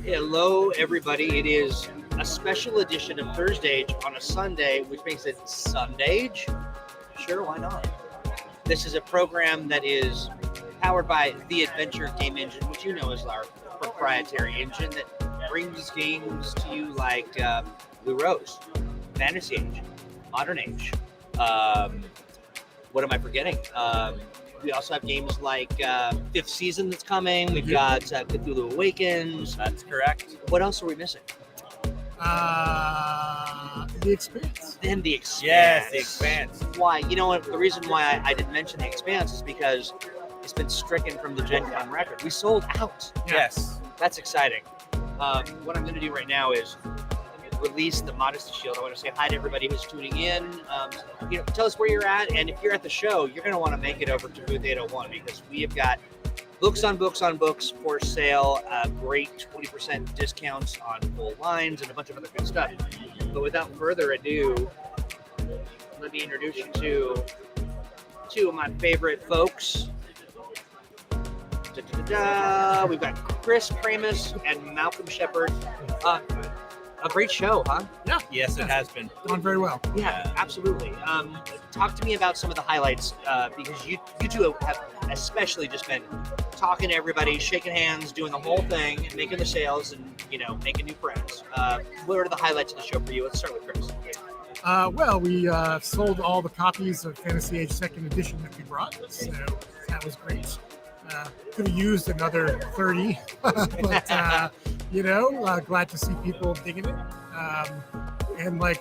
Hello, everybody. It is a special edition of SundAGE on a Sunday, which makes it SundAGE. Sure, why not? This is a program that is powered by the Adventure Game Engine, which you know is our proprietary engine that brings games to you like Blue Rose, Fantasy Age, Modern Age. What am I forgetting? We also have games like 5th Season that's coming. We've got Cthulhu Awakens. That's correct. What else are we missing? The Expanse. Then the Expanse. Yes, the Expanse. Why? You know what? The reason why I didn't mention the Expanse is because it's been stricken from the Gen Con record. We sold out. Yes. That's exciting. What I'm going to do right now is release the Modesty Shield. I want to say hi to everybody who's tuning in. Tell us where you're at, and if you're at the show, you're going to want to make it over to booth 801 because we have got books on books on books for sale, great 20% discounts on full lines, and a bunch of other good stuff. But without further ado, let me introduce you to two of my favorite folks. We've got Chris Pramas and Malcolm Sheppard. A great show, huh? Yeah. Yes, it has been. Going very well. Yeah, absolutely. Talk to me about some of the highlights because you two have especially just been talking to everybody, shaking hands, doing the whole thing, and making the sales, and making new friends. What are the highlights of the show for you? Let's start with Chris. We sold all the copies of Fantasy Age 2nd Edition that we brought, so that was great. Could have used another 30, but glad to see people digging it. And like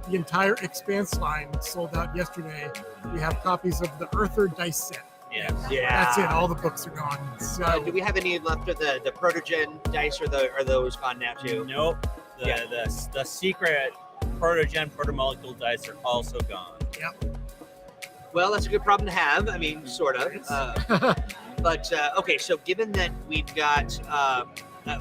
the entire Expanse line sold out yesterday. We have copies of the Earther dice set. Yes. Yeah. That's it. All the books are gone. So Do we have any left of the Protogen dice, or are those gone now too? Nope. The secret Protogen Protomolecule dice are also gone. Yep. Well, that's a good problem to have. I mean, sort of. But okay, so given that we've got,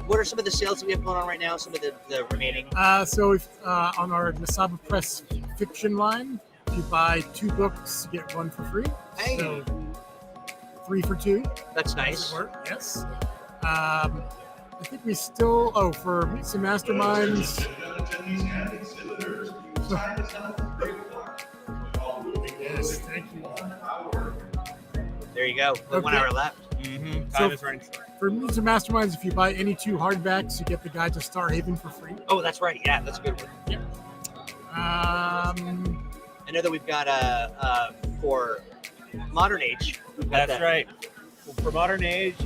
what are some of the sales that we have going on right now? Some of the remaining? On our Nasaba Press fiction line, if you buy 2 books, you get 1 for free. Hey. So 3 for 2. That's Does nice. it work? Yes. I think we still, for Meets and Masterminds. Yes, thank you. There you go. 1 hour left. Mm-hmm. So- Time is running. For Meets and Masterminds, if you buy any 2 hardbacks, you get the Guide to Starhaven for free. Oh, that's right. Yeah, that's a good one. Yeah. I know that we've got for Modern Age. We've got That's that. right. For Modern Age,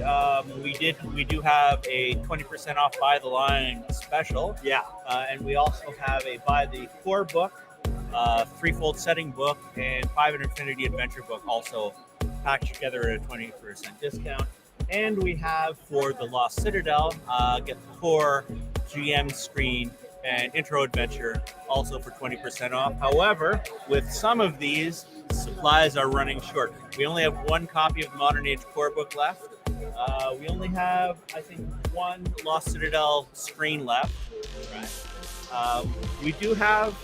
we do have a 20% off buy the line special. Yeah. And we also have a buy the core book, 3-fold setting book, and 5 Infinity Adventure book also packed together at a 20% discount. And we have for the Lost Citadel, get the core GM screen and intro adventure also for 20% off. However, with some of these, supplies are running short. We only have 1 copy of Modern Age core book left. We only have, I think, 1 Lost Citadel screen left. Right. We do have,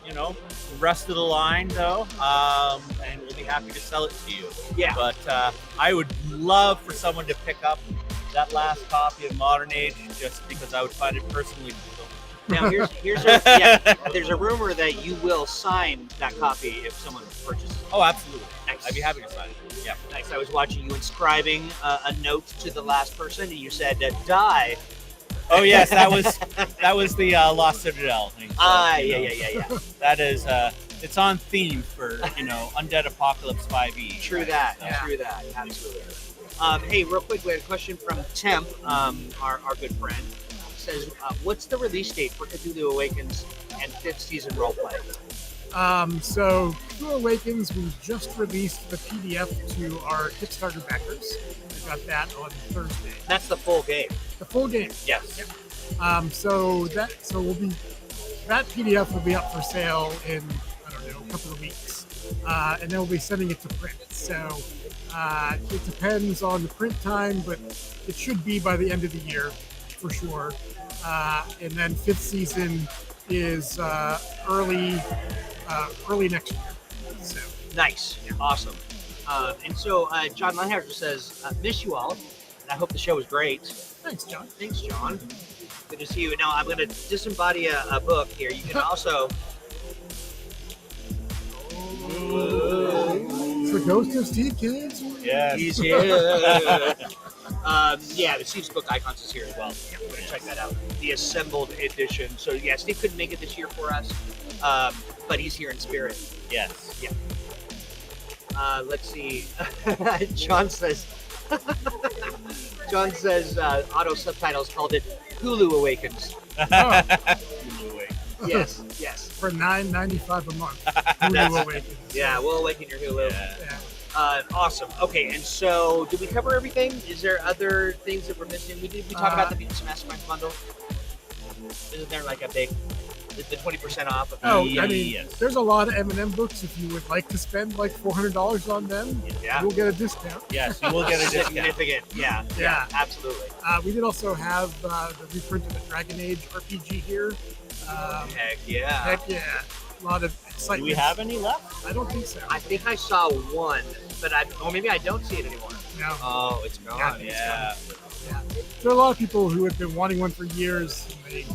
the rest of the line though, and we'll be happy to sell it to you. Yeah. But I would love for someone to pick up that last copy of Modern Age just because I would find it personally fulfilling. Now there's a rumor that you will sign that copy if someone purchases. Oh, absolutely. Nice. I'd be happy to sign it. Yeah. Nice. I was watching you inscribing a note to the last person, and you said die. Oh yes, that was the Lost Citadel thing. So, yeah. That is it's on theme for Undead Apocalypse 5e. True that. Yeah. True that. Absolutely. Hey, real quick, we had a question from Temp, our good friend. Says, what's the release date for Cthulhu Awakens and 5th Season roleplay? So Cthulhu Awakens, we just released the PDF to our Kickstarter backers. We got that on Thursday. That's the full game. The full game. Yes. That PDF will be up for sale in a couple of weeks, and then we'll be sending it to print. So it depends on the print time, but it should be by the end of the year for sure. And then 5th Season is early next year. Nice. Awesome. And so John Leinhauser says, miss you all. And I hope the show was great. Thanks, John. Thanks, John. Good to see you. Now, I'm going to disembody a book here. You can also... It's the ghost of Steve Kids. Yes. He's here. Yeah, the Steve's book icons is here as well. Yeah, we're gonna check that out. The assembled edition. So yeah, Steve couldn't make it this year for us, but he's here in spirit. Yes. Yeah. Let's see. John says. John says auto subtitles called it Hulu Awakens. Oh, Yes. Yes. for $9.95 a month. Hulu Awakens. Yeah, we'll awaken your Hulu. Yeah. Awesome. Okay, and so did we cover everything? Is there other things that we're missing? We talk about the Mutants Masterminds bundle. Isn't there like a big the 20% off? Of Oh, Yeah, I mean, yes. there's a lot of M&M books. If you would like to spend like $400 on them, Yeah. you'll get a discount. Yes, you will get a discount. Significant. Yeah. Yeah. Absolutely. We did also have the reprint of the Dragon Age RPG here. Heck yeah. Heck yeah. A lot of Do excitement. we have any left? I don't think so. I think I saw one, but or maybe I don't see it anymore. No. Oh, it's gone. Yeah. Yeah. There are a lot of people who have been wanting one for years. And they,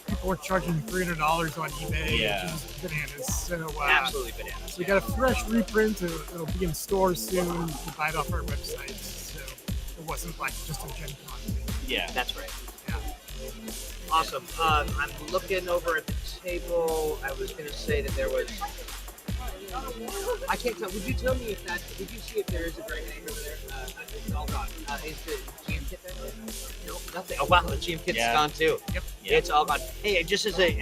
people are charging $300 on eBay, Yeah. which is bananas. So, Absolutely bananas. so we got a fresh reprint. It'll be in stores soon. You can buy it off our website. So it wasn't like just a Gen Con thing. Yeah. That's right. Yeah. Awesome. I'm looking over at the table. I was going to say that there was. I can't tell. Would you tell me if that? Did you see if there is a Dragon Age over there? It's all gone. Is the GM kit there? No, nothing. Oh wow, the GM kit's Yeah. gone too. Yep. Yeah. It's all gone. Hey, just as a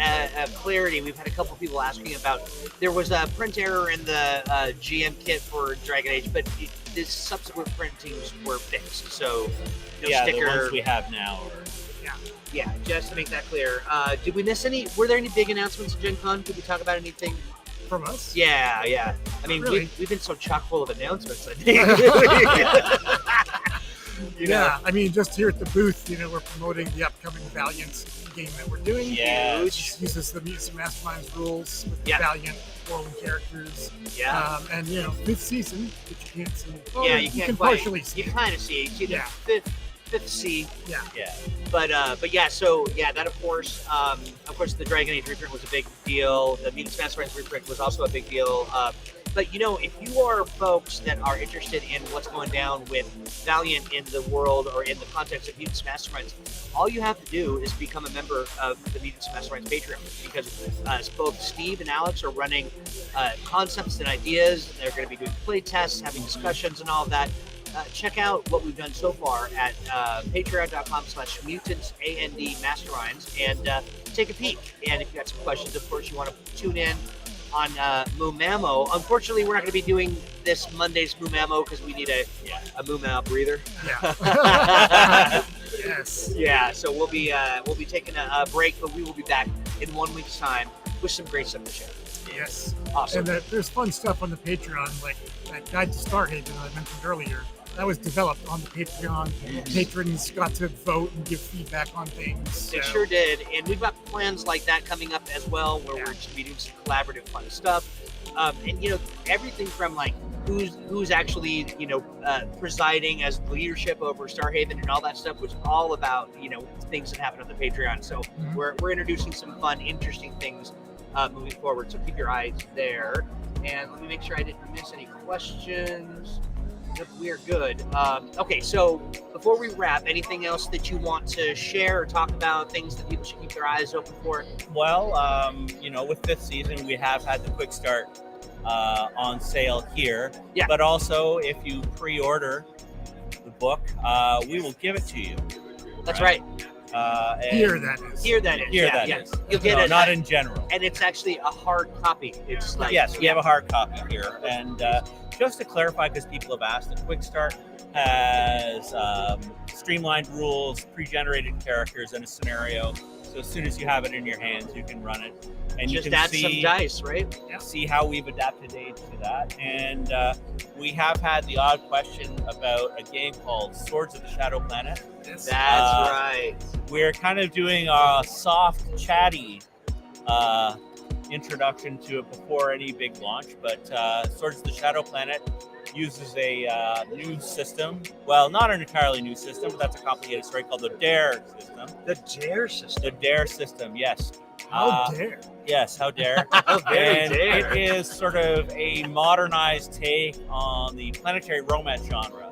clarity, we've had a couple people asking about. There was a print error in the GM kit for Dragon Age, but the subsequent printings were fixed. So no Yeah, sticker. the ones we have now are. Yeah, just to make that clear. Did we miss any? Were there any big announcements at Gen Con? Did we talk about anything? From us? Yeah, yeah. I mean, Really? we've been so chock full of announcements, I think. Yeah, I mean, just here at the booth, we're promoting the upcoming Valiant game that we're doing. Yeah. Which uses the Mutants and Masterminds rules with Yeah. the Valiant world and characters. Yeah. And, 5th season, which you can't see. Oh, Yeah, you can can't quite. partially see. You kind of see. You see the Yeah. fifth C. Yeah. Yeah. But yeah, so yeah, that of course the Dragon Age reprint was a big deal. The Mutants Masterminds reprint was also a big deal. But if you are folks that are interested in what's going down with Valiant in the world or in the context of Mutants Masterminds, all you have to do is become a member of the Mutants Masterminds Patreon, because both Steve and Alex are running concepts and ideas. They're going to be doing play tests, having discussions, and all of that. Check out what we've done so far at patreon.com/mutantsandmasterminds and take a peek. And if you got some questions, of course, you want to tune in on Moomamo. Unfortunately, we're not going to be doing this Monday's Moomamo because we need a Moomamo breather. Yeah. Yes. Yeah, so we'll be taking a break, but we will be back in 1 week's time with some great stuff to share. Yes. Awesome. And there's fun stuff on the Patreon, like that Guide to Starhaven that I mentioned earlier. That was developed on the Patreon. Patrons got to vote and give feedback on things. They so- sure did, and we've got plans like that coming up as well, where we're just be doing some collaborative fun stuff, and everything from like who's actually presiding as leadership over Starhaven and all that stuff was all about things that happen on the Patreon. So we're introducing some fun, interesting things moving forward. So keep your eyes there, and let me make sure I didn't miss any questions. Yep, we are good. Okay, so before we wrap, anything else that you want to share or talk about, things that people should keep their eyes open for? Well, with 5th season, we have had the quick start on sale here. Yeah. But also, if you pre-order the book, we will give it to you. That's right. Here, that is. Here that is. Here yeah, that yeah. is. You'll get No, it. not in general. And it's actually a hard copy. It's like Yes, we have a hard copy here. And just to clarify, because people have asked, the Quick Start has streamlined rules, pre-generated characters, and a scenario. So as soon as you have it in your hands, you can run it. And just you can add some dice, right? see how we've adapted age to that. And we have had the odd question about a game called Swords of the Shadow Planet. Yes. That's right. We're kind of doing a soft, chatty introduction to it before any big launch. But Swords of the Shadow Planet uses a new system. Well, not an entirely new system, but that's a complicated story called the DARE system. The DARE system. The DARE system, yes. How dare? Yes, how dare. How very And dare. it is sort of a modernized take on the planetary romance genre,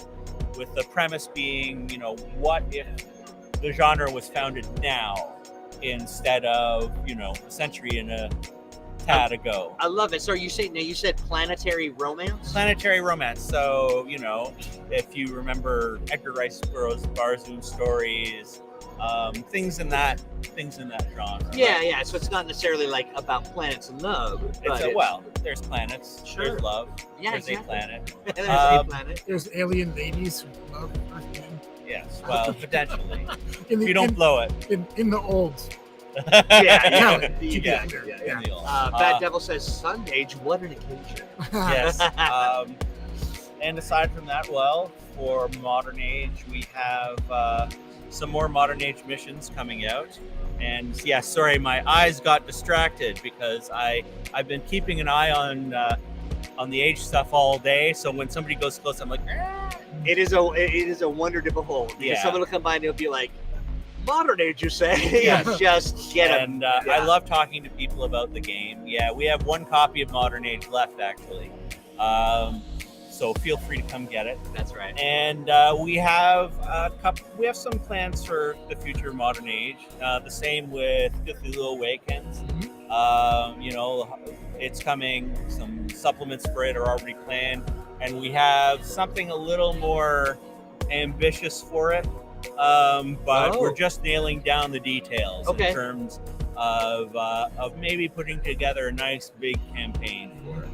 with the premise being, what if the genre was founded now instead of, a century and a tad ago. I love it. So you said planetary romance? Planetary romance. So, if you remember Edgar Rice Burroughs' Barzoom stories, things in that genre. Yeah, right? yeah. So it's not necessarily like about planets and love. But There's planets, Sure. there's love, Yeah, there's exactly. a planet. there's a Um, planet. There's alien babies who love Earth men. Yes, well, potentially. In If you don't blow it. in the old. Yeah, Indeed. indeed. Yeah. Yeah. In the old. Bad Devil says, SundAGE, what an occasion. Yes. And aside from that, for Modern Age, we have some more Modern Age missions coming out. And yeah, sorry, my eyes got distracted because I've been keeping an eye on the Age stuff all day. So when somebody goes close, I'm like, It is a wonder to behold. Because Yeah. someone will come by and they'll be like, Modern Age, you say? Yeah. Just get them. And I love talking to people about the game. Yeah, we have one copy of Modern Age left, actually. So feel free to come get it. That's right. And we have some plans for the future Modern Age. The same with Cthulhu Awakens. It's coming. Some supplements for it are already planned, and we have something a little more ambitious for it. But we're just nailing down the details in terms of maybe putting together a nice big campaign for it.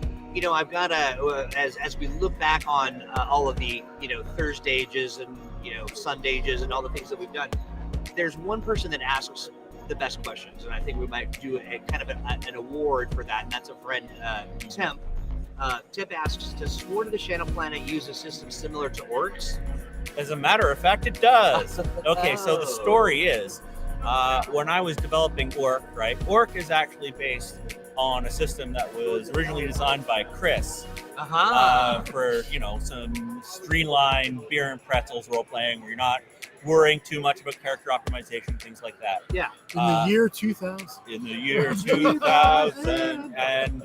I've got as we look back on all of the, Thursdages and, SundAGEs and all the things that we've done, there's one person that asks the best questions. And I think we might do a kind of an award for that. And that's a friend, Temp. Temp asks, does Sword of the Shadow Planet use a system similar to Orcs? As a matter of fact, it does. Okay, so the story is, when I was developing Orc, right? Orc is actually based on a system that was originally designed by Chris for some streamlined beer and pretzels role playing where you're not worrying too much about character optimization, things like that. Yeah. In the year 2000. In the year 2000, and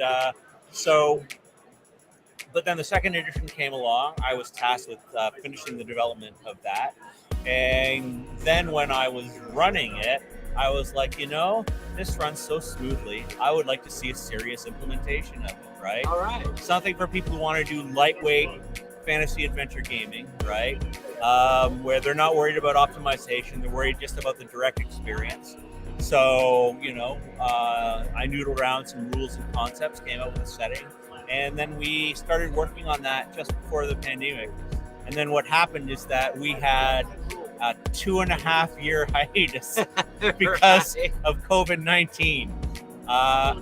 but then the second edition came along. I was tasked with finishing the development of that, and then when I was running it, I was like, this runs so smoothly. I would like to see a serious implementation of it, right? All right. Something for people who want to do lightweight fantasy adventure gaming, right? Where they're not worried about optimization. They're worried just about the direct experience. So, I noodled around some rules and concepts, came up with a setting, and then we started working on that just before the pandemic. And then what happened is that we had a 2.5-year hiatus because of COVID-19.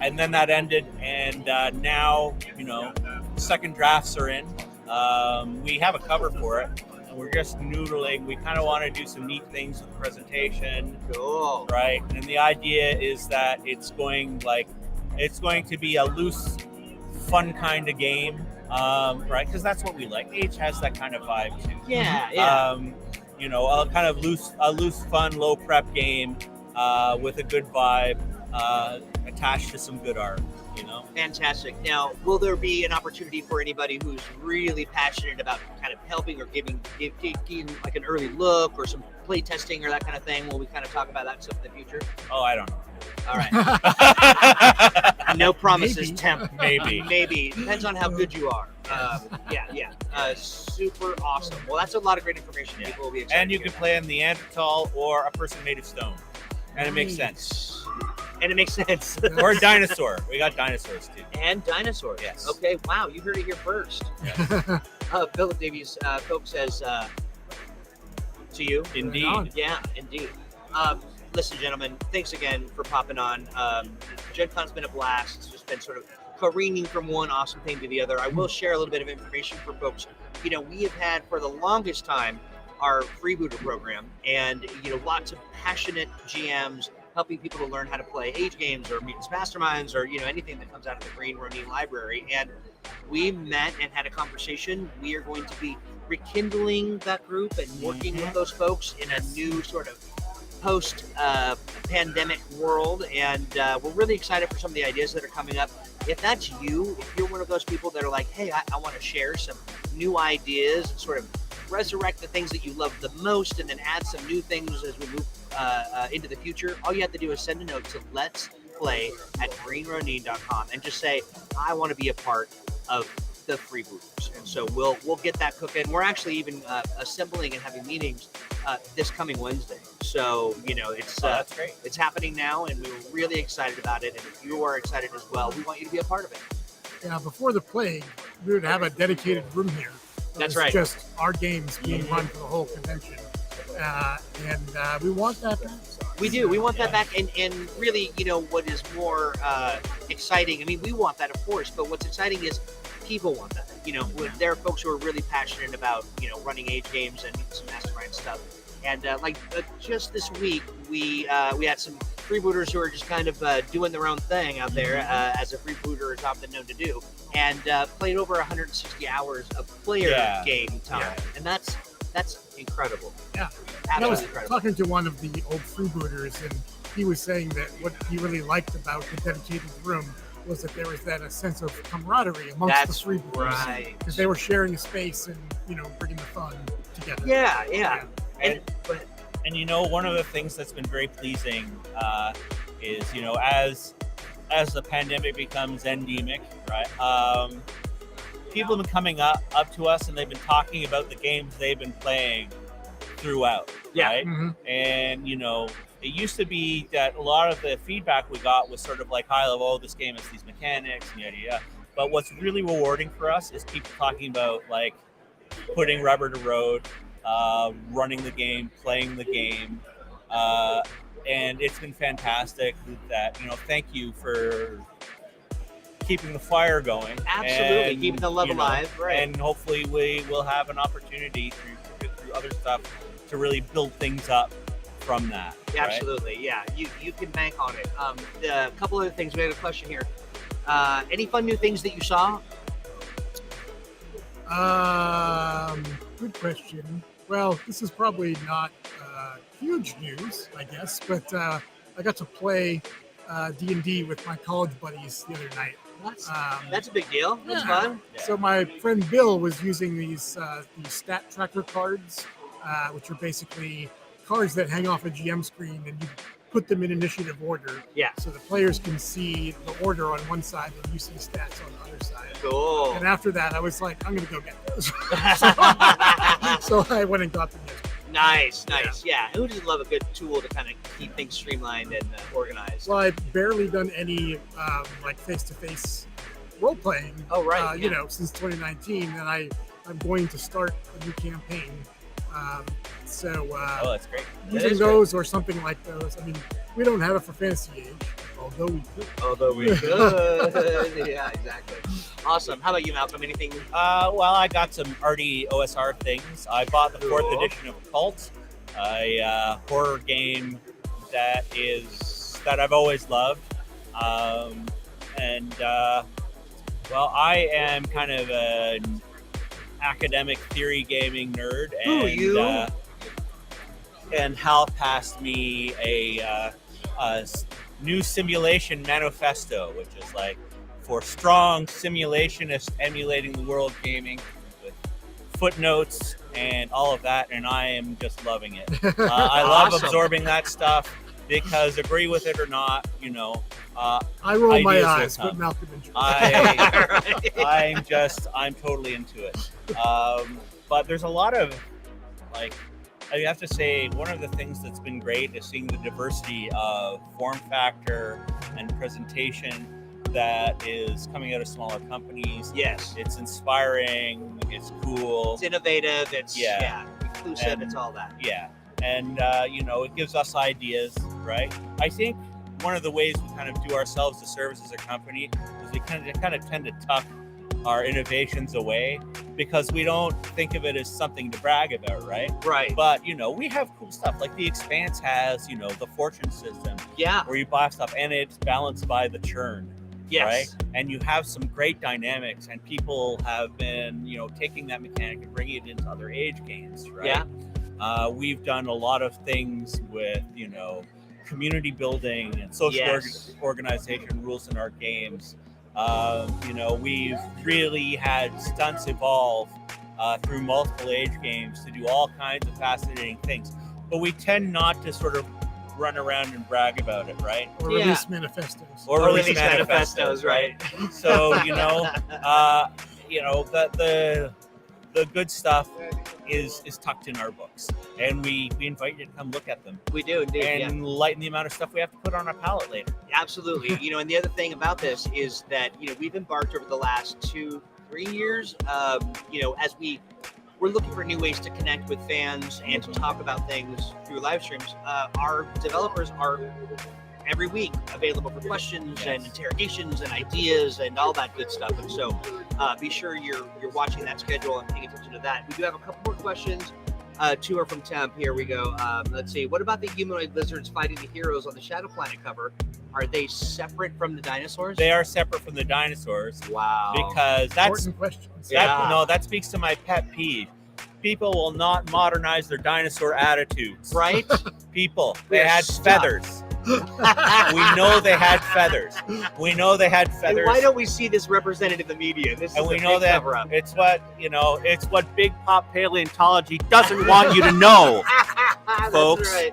And then that ended, and now, second drafts are in. We have a cover for it, and we're just noodling. We kind of want to do some neat things with the presentation. Cool. Right? And the idea is that it's going to be a loose, fun kind of game, right? Because that's what we like. Age has that kind of vibe too. Yeah, yeah. A kind of loose, fun, low prep game with a good vibe attached to some good art. Fantastic. Now, will there be an opportunity for anybody who's really passionate about kind of helping or giving like an early look or some play testing or that kind of thing? Will we kind of talk about that stuff in the future? Oh, I don't know. All right. No promises, Maybe. Temp. Maybe. Maybe. Depends on how good you are. Yeah. Super awesome. Well, that's a lot of great information. Yeah. People will be excited. And you to can hear play a Neanderthal or a person made of stone. And it makes Nice. sense. And it makes sense. Or a dinosaur. We got dinosaurs too. And dinosaurs. Yes. Okay. Wow. You heard it here first. Philip Davies, Coke says to you. Indeed. Yeah, indeed. Listen, gentlemen, thanks again for popping on. Gen Con's been a blast. It's just been sort of careening from one awesome thing to the other. I will share a little bit of information for folks. We have had for the longest time our freebooter program, and lots of passionate GMs helping people to learn how to play age games or mutants masterminds or anything that comes out of the Green Ronin library. And we met and had a conversation. We are going to be rekindling that group and working with those folks in a new sort of post pandemic world, and we're really excited for some of the ideas that are coming up. If that's you, if you're one of those people that are like, hey, I want to share some new ideas and sort of resurrect the things that you love the most and then add some new things as we move into the future, all you have to do is send a note to let's play at greenronin.com and just say, I want to be a part of the freebooters. And so we'll get that cooking. We're actually even assembling and having meetings this coming Wednesday. So that's great. It's happening now, and we were really excited about it. And if you are excited as well, we want you to be a part of it. Yeah, before the plague, we would have a dedicated room here. That's right. Just our games being run for the whole convention, and we want that back. We do. We want that back, and really, what is more exciting? I mean, we want that, of course, but what's exciting is people want that. There are folks who are really passionate about running age games and some mastermind stuff. And just this week, we had some freebooters who are just kind of doing their own thing out there, as a freebooter is often known to do, and played over 160 hours of player game time, and that's incredible. Yeah, absolutely I was incredible. talking to one of the old freebooters, and he was saying that what he really liked about the dedicated room was that there was a sense of camaraderie amongst the freebooters, right? Because they were sharing a space and bringing the fun together. Yeah. And one of the things that's been very pleasing is as the pandemic becomes endemic, right? People have been coming up to us and they've been talking about the games they've been playing throughout, right? Mm-hmm. And it used to be that a lot of the feedback we got was sort of like high level, oh, this game has these mechanics, and yada. But what's really rewarding for us is people talking about like putting rubber to road, running the game, playing the game, and it's been fantastic that thank you for keeping the fire going. Absolutely, and, keeping the love alive, right? And hopefully we will have an opportunity through other stuff to really build things up from that. Absolutely, right? Yeah. You can bank on it. A couple other things. We had a question here. Any fun new things that you saw? Good question. Well, this is probably not huge news, I guess, but I got to play D&D with my college buddies the other night. That's a big deal. That's fun. Yeah. So my friend Bill was using these stat tracker cards, which are basically cards that hang off a GM screen, and you put them in initiative order. Yeah. So the players can see the order on one side and you see stats on the other side. Cool. And after that, I was like, I'm going to go get those. So I went and got them yesterday. Nice. Yeah. Who doesn't love a good tool to kind of keep things streamlined and organized? Well, I've barely done any face-to-face role-playing, Oh, right. since 2019, and I'm going to start a new campaign. Oh, that's great. Using those or something like those. I mean, we don't have it for Fantasy Age, although we could. Yeah, exactly. Awesome. How about you, Malcolm? Anything? Well, I got some arty OSR things. I bought the 4th edition of Cult, a horror game that I've always loved. Well, I am kind of an academic theory gaming nerd, and Hal passed me a new simulation manifesto, which is like for strong simulationists emulating the world gaming, with footnotes and all of that, and I am just loving it. I love Awesome. absorbing that stuff because, agree with it or not, I roll my ideas will eyes, come. but Malcolm enjoys. I'm totally into it. But there's a lot of, I have to say, one of the things that's been great is seeing the diversity of form factor and presentation that is coming out of smaller companies. Yes. It's inspiring, it's cool. It's innovative. It's inclusive. And, it's all that. Yeah. And, it gives us ideas, right? I think one of the ways we kind of do ourselves a service as a company is we kind of tend to tuck our innovations away because we don't think of it as something to brag about, right? Right. But, we have cool stuff. Like the Expanse has, the fortune system Yeah. where you buy stuff and it's balanced by the churn. Yes. Right? And you have some great dynamics, and people have been, taking that mechanic and bringing it into other Age games, right? Yeah. We've done a lot of things with, community building and social Yes. organization rules in our games. We've really had stunts evolve through multiple Age games to do all kinds of fascinating things. But we tend not to sort of run around and brag about it, right? Or Yeah. release manifestos. Or release manifestos, right? So, the good stuff is tucked in our books, and we invite you to come look at them We do indeed. and lighten the amount of stuff we have to put on our palette later. Absolutely. And the other thing about this is that, we've embarked over the last 2-3 years, as we're looking for new ways to connect with fans and to talk about things through live streams. Our developers are every week available for questions and interrogations and ideas and all that good stuff. And so be sure you're watching that schedule and paying attention to that. We do have a couple more questions. Two are from Temp. Here we go. Let's see. What about the humanoid lizards fighting the heroes on the Shadow Planet cover? Are they separate from the dinosaurs? They are separate from the dinosaurs. Wow. Because that's Important questions. that speaks to my pet peeve. People will not modernize their dinosaur attitudes. Right? People, We they are had stuck. feathers. We know they had feathers. We know they had And feathers. why don't we see this represented in the media? This And is we a know big that cover-up. it's what big pop paleontology doesn't want you to know, That's folks. right.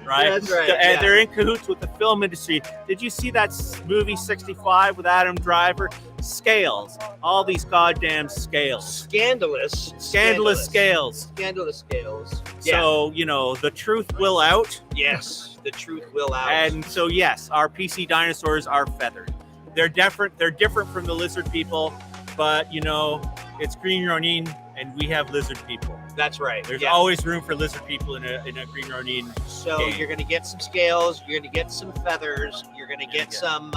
right? That's right, And yeah. they're in cahoots with the film industry. Did you see that movie 65 with Adam Driver? Scales. All these goddamn scales. Scandalous Scandalous scales. Scandalous scales. Yeah. So, the truth will out. Yes, the truth will out. And so, yes, our PC dinosaurs are feathered. They're different. They're different from the lizard people, but it's Green Ronin, and we have lizard people. That's right. There's yeah. always room for lizard people in a Green Ronin. So game. you're going to get some scales. You're going to get some feathers. You're going to get some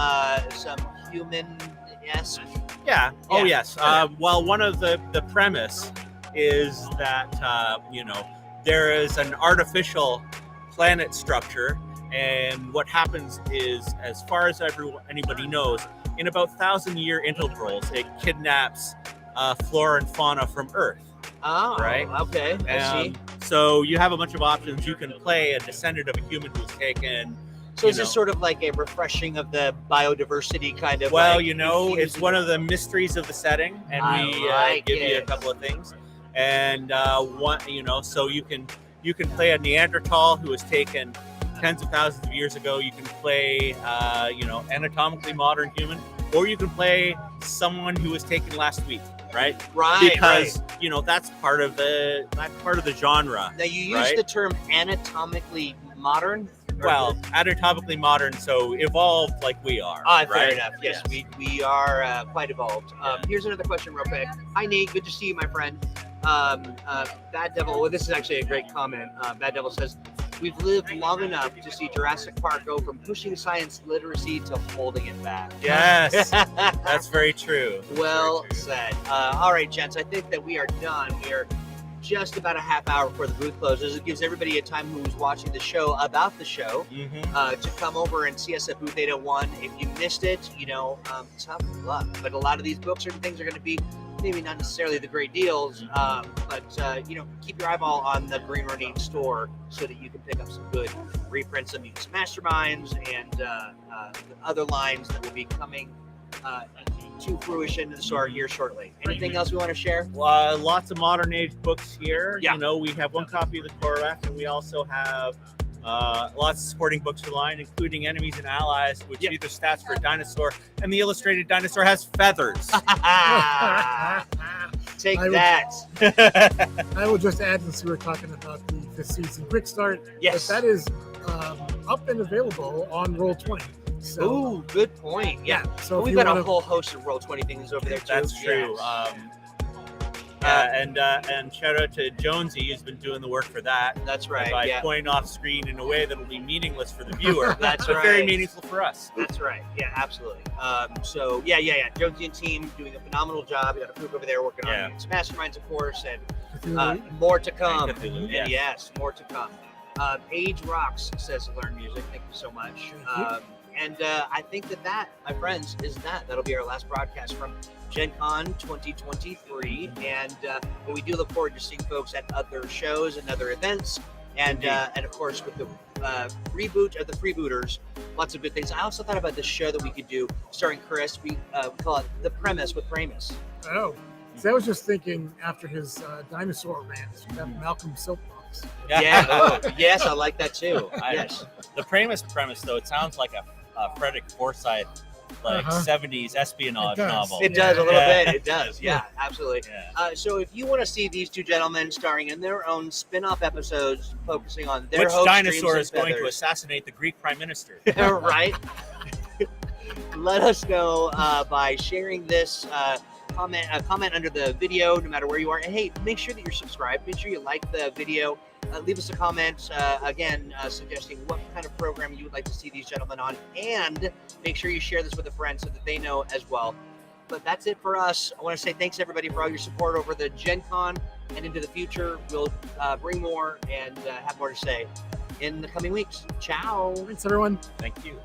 human-esque. Yeah. Oh, Yeah. yes. Well, one of the premise is that there is an artificial planet structure, and what happens is, as far as anybody knows, in about 1,000-year intervals, it kidnaps flora and fauna from Earth. Oh, Right. Okay. I see. So you have a bunch of options. You can play a descendant of a human who's taken. So is this sort of like a refreshing of the biodiversity kind of? Well, like, it's infusing- one of the mysteries of the setting, and I we like give you a it. couple of things. And so you can play a Neanderthal who was taken tens of thousands of years ago. You can play anatomically modern human, or you can play someone who was taken last week, right? Right. Because right. that's part of the genre. Now you use right? the term anatomically modern. or- Well, anatomically modern, so evolved like we are. fair right? enough. Yes, we are quite evolved. Here's another question, real quick. Hi, Nate. Good to see you, my friend. Bad Devil. Well, this is actually a great comment. Bad Devil says, "We've lived long enough to see Jurassic Park go from pushing science literacy to holding it back." Yes, that's very true. Well said. All right, gents. I think that we are done. We are just about a half hour before the booth closes. It gives everybody a time who's watching the show about the show to come over and see us at Booth 801. If you missed it, tough luck. But a lot of these books and things are going to be maybe not necessarily the great deals, but keep your eyeball on the Green Ronin store so that you can pick up some good reprints of Mutants Masterminds and the other lines that will be coming to fruition in the store here shortly. Anything else we want to share? Lots of modern age books here. Yeah. We have one copy of the Korath, and we also have lots of supporting books for the line, including Enemies and Allies, which Yep. either stats for a dinosaur, and the illustrated dinosaur has feathers. Take I would- that. I will just add, since we were talking about the fifth season quick start, Yes. that is up and available on Roll20. So, Ooh, good point. Yeah. so if We've you got want a to, whole host of Roll20 things over there too. That's true. Yes. And shout out to Jonesy, who's been doing the work for that. That's right. By Yeah. pointing off screen in a way that will be meaningless for the viewer. That's but right. very meaningful for us. That's right. Yeah, absolutely. So yeah. Jonesy and team doing a phenomenal job. We got a group over there working on its masterminds, of course, and more to come. And Cthulhu, And yes, more to come. Age Rocks says Learn Music. Thank you so much. And I think that, my friends, is that'll be our last broadcast from Gen Con 2023. And we do look forward to seeing folks at other shows and other events. And of course, with the reboot of the Freebooters, lots of good things. I also thought about this show that we could do starring Chris. We call it The Premise with Pramas. Oh, so I was just thinking after his dinosaur rant, we have Malcolm Soapbox. Yeah. Oh, yes, I like that too. Yes. The premise, though, it sounds like a Frederick Forsyth, like 70s espionage novel. It does a little bit. It does. Yeah, absolutely. Yeah. So if you want to see these two gentlemen starring in their own spin-off episodes focusing on their Which hopes, dinosaur dreams, is and going to feathers, assassinate the Greek prime minister? right? Let us know by sharing this. Comment under the video, no matter where you are. And hey, make sure that you're subscribed. Make sure you like the video. Leave us a comment, suggesting what kind of program you would like to see these gentlemen on. And make sure you share this with a friend so that they know as well. But that's it for us. I want to say thanks, everybody, for all your support over the Gen Con and into the future. We'll bring more and have more to say in the coming weeks. Ciao. Thanks, everyone. Thank you.